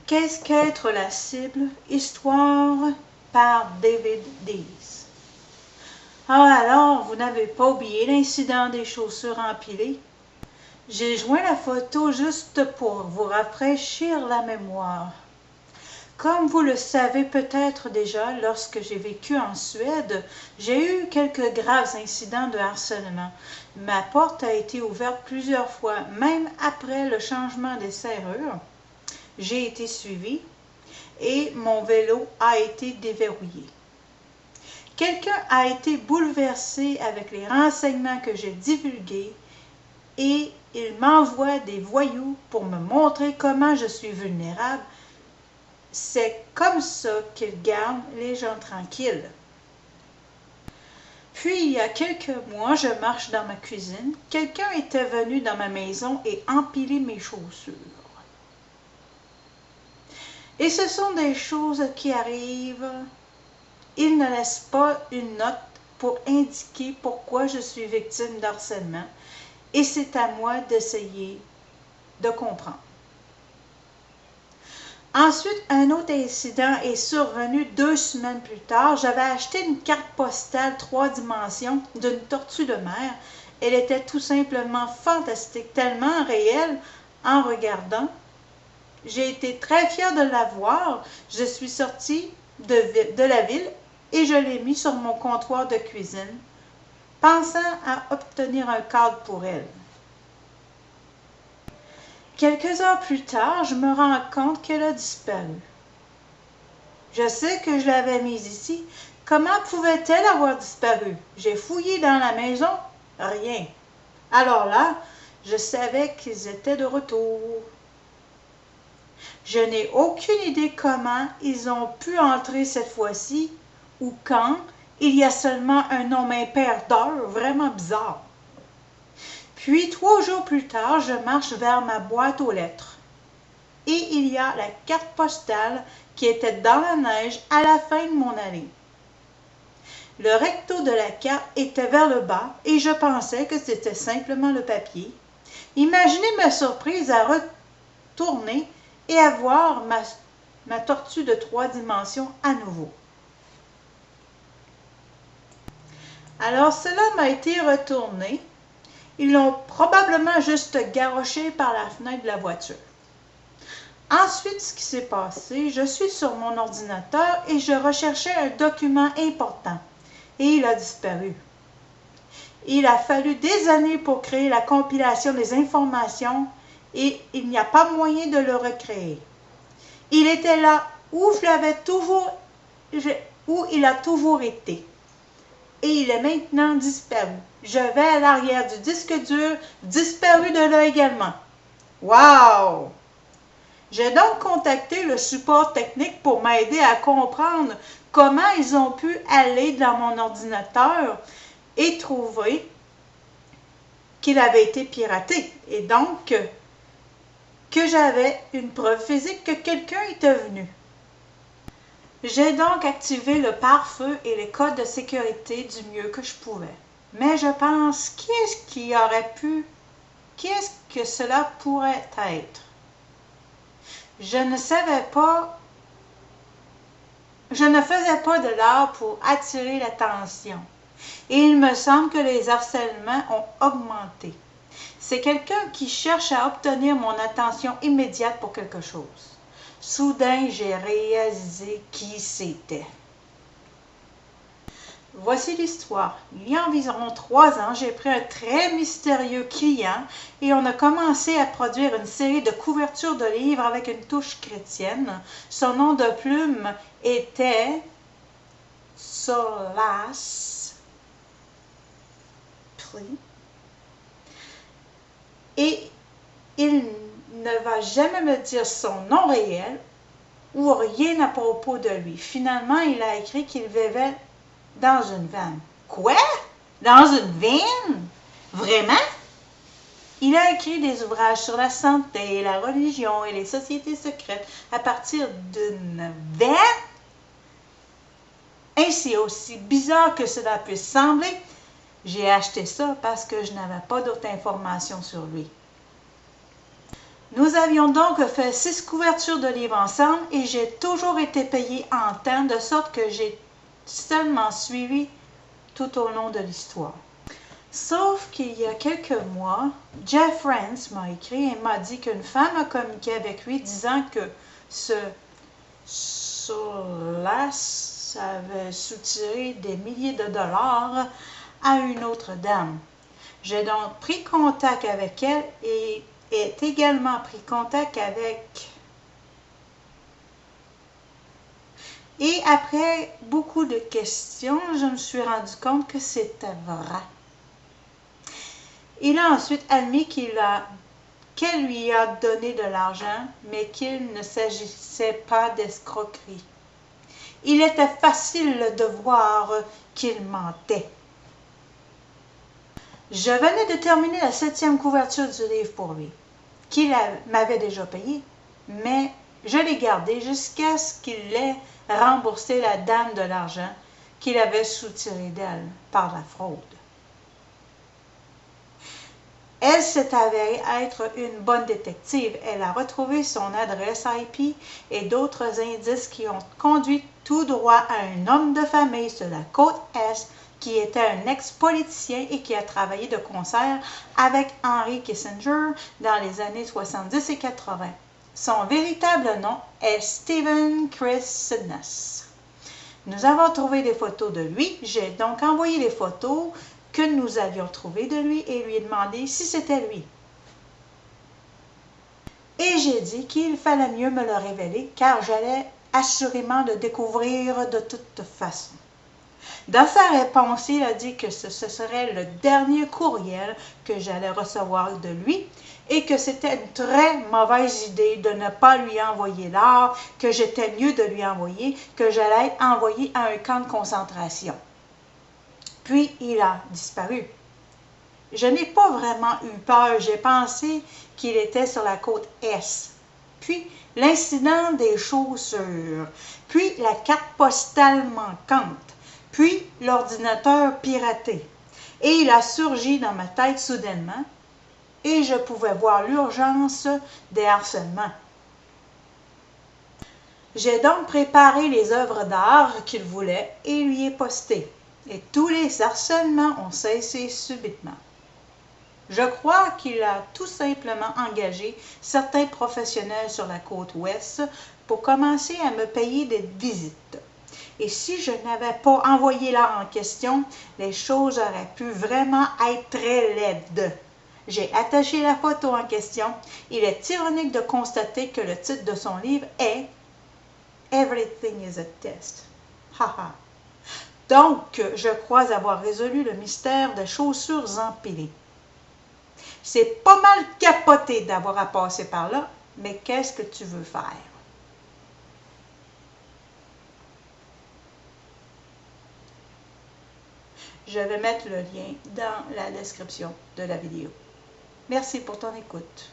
Qu'est-ce qu'être la cible? Histoire par David Dees. Ah alors, vous n'avez pas oublié l'incident des chaussures empilées? J'ai joint la photo juste pour vous rafraîchir la mémoire. Comme vous le savez peut-être déjà, lorsque j'ai vécu en Suède, j'ai eu quelques graves incidents de harcèlement. Ma porte a été ouverte plusieurs fois, même après le changement des serrures. J'ai été suivie et mon vélo a été déverrouillé. Quelqu'un a été bouleversé avec les renseignements que j'ai divulgués et il m'envoie des voyous pour me montrer comment je suis vulnérable. C'est comme ça qu'ils gardent les gens tranquilles. Puis, il y a quelques mois, je marche dans ma cuisine. Quelqu'un était venu dans ma maison et empilé mes chaussures. Et ce sont des choses qui arrivent. Il ne laisse pas une note pour indiquer pourquoi je suis victime d'harcèlement. Et c'est à moi d'essayer de comprendre. Ensuite, un autre incident est survenu 2 semaines plus tard. J'avais acheté une carte postale 3 dimensions d'une tortue de mer. Elle était tout simplement fantastique, tellement réelle en regardant. J'ai été très fière de la voir. Je suis sortie de la ville et je l'ai mis sur mon comptoir de cuisine, pensant à obtenir un cadre pour elle. Quelques heures plus tard, je me rends compte qu'elle a disparu. Je sais que je l'avais mise ici. Comment pouvait-elle avoir disparu? J'ai fouillé dans la maison. Rien. Alors là, je savais qu'ils étaient de retour. Je n'ai aucune idée comment ils ont pu entrer cette fois-ci ou quand. Il y a seulement un nombre impair d'heures, vraiment bizarre. Puis 3 jours plus tard, je marche vers ma boîte aux lettres. Et il y a la carte postale qui était dans la neige à la fin de mon allée. Le recto de la carte était vers le bas et je pensais que c'était simplement le papier. Imaginez ma surprise à retourner et à voir ma tortue de 3 dimensions à nouveau. Alors cela m'a été retourné. Ils l'ont probablement juste garoché par la fenêtre de la voiture. Ensuite, ce qui s'est passé, je suis sur mon ordinateur et je recherchais un document important. Et il a disparu. Il a fallu des années pour créer la compilation des informations et il n'y a pas moyen de le recréer. Il était là où il a toujours été. Et il est maintenant disparu. Je vais à l'arrière du disque dur, disparu de là également. Wow! J'ai donc contacté le support technique pour m'aider à comprendre comment ils ont pu aller dans mon ordinateur et trouver qu'il avait été piraté. Et donc, que j'avais une preuve physique que quelqu'un était venu. J'ai donc activé le pare-feu et les codes de sécurité du mieux que je pouvais. Mais je pense, qui est-ce que cela pourrait être? Je ne faisais pas de l'art pour attirer l'attention. Et il me semble que les harcèlements ont augmenté. C'est quelqu'un qui cherche à obtenir mon attention immédiate pour quelque chose. Soudain, j'ai réalisé qui c'était. Voici l'histoire. Il y a environ 3 ans, j'ai pris un très mystérieux client et on a commencé à produire une série de couvertures de livres avec une touche chrétienne. Son nom de plume était Solas. Et il ne va jamais me dire son nom réel ou rien à propos de lui. Finalement, il a écrit qu'il vivait dans une vanne. Quoi? Dans une vanne? Vraiment? Il a écrit des ouvrages sur la santé, la religion et les sociétés secrètes à partir d'une vanne? Ainsi, aussi bizarre que cela puisse sembler, j'ai acheté ça parce que je n'avais pas d'autres informations sur lui. Nous avions donc fait 6 couvertures de livres ensemble et j'ai toujours été payée en temps, de sorte que j'ai seulement suivi tout au long de l'histoire. Sauf qu'il y a quelques mois, Jeff Rance m'a écrit et m'a dit qu'une femme a communiqué avec lui disant que ce Solas avait soutiré des milliers de dollars à une autre dame. J'ai donc pris contact avec elle et est également pris contact avec... Et après beaucoup de questions, je me suis rendu compte que c'était vrai. Il a ensuite admis qu'elle lui a donné de l'argent, mais qu'il ne s'agissait pas d'escroquerie. Il était facile de voir qu'il mentait. Je venais de terminer la 7e couverture du livre pour lui, qu'il m'avait déjà payé, mais je l'ai gardé jusqu'à ce qu'il ait remboursé la dame de l'argent qu'il avait soutiré d'elle par la fraude. Elle s'est avérée être une bonne détective. Elle a retrouvé son adresse IP et d'autres indices qui ont conduit tout droit à un homme de famille sur la côte Est qui était un ex-politicien et qui a travaillé de concert avec Henry Kissinger dans les années 70 et 80. Son véritable nom est Stephen Chris Sidness. Nous avons trouvé des photos de lui. J'ai donc envoyé les photos que nous avions trouvées de lui et lui ai demandé si c'était lui. Et j'ai dit qu'il fallait mieux me le révéler car j'allais assurément le découvrir de toute façon. Dans sa réponse, il a dit que ce serait le dernier courriel que j'allais recevoir de lui et que c'était une très mauvaise idée de ne pas lui envoyer l'art, que j'étais mieux de lui envoyer, que j'allais être envoyé à un camp de concentration. Puis il a disparu. Je n'ai pas vraiment eu peur, j'ai pensé qu'il était sur la côte Est. Puis l'incident des chaussures, puis la carte postale manquante, puis l'ordinateur piraté. Et il a surgi dans ma tête soudainement, et je pouvais voir l'urgence des harcèlements. J'ai donc préparé les œuvres d'art qu'il voulait et lui ai posté. Et tous les harcèlements ont cessé subitement. Je crois qu'il a tout simplement engagé certains professionnels sur la côte ouest pour commencer à me payer des visites. Et si je n'avais pas envoyé l'art en question, les choses auraient pu vraiment être très laides. J'ai attaché la photo en question. Il est ironique de constater que le titre de son livre est « Everything is a test ». Haha. Donc, je crois avoir résolu le mystère des chaussures empilées. C'est pas mal capoté d'avoir à passer par là, mais qu'est-ce que tu veux faire? Je vais mettre le lien dans la description de la vidéo. Merci pour ton écoute.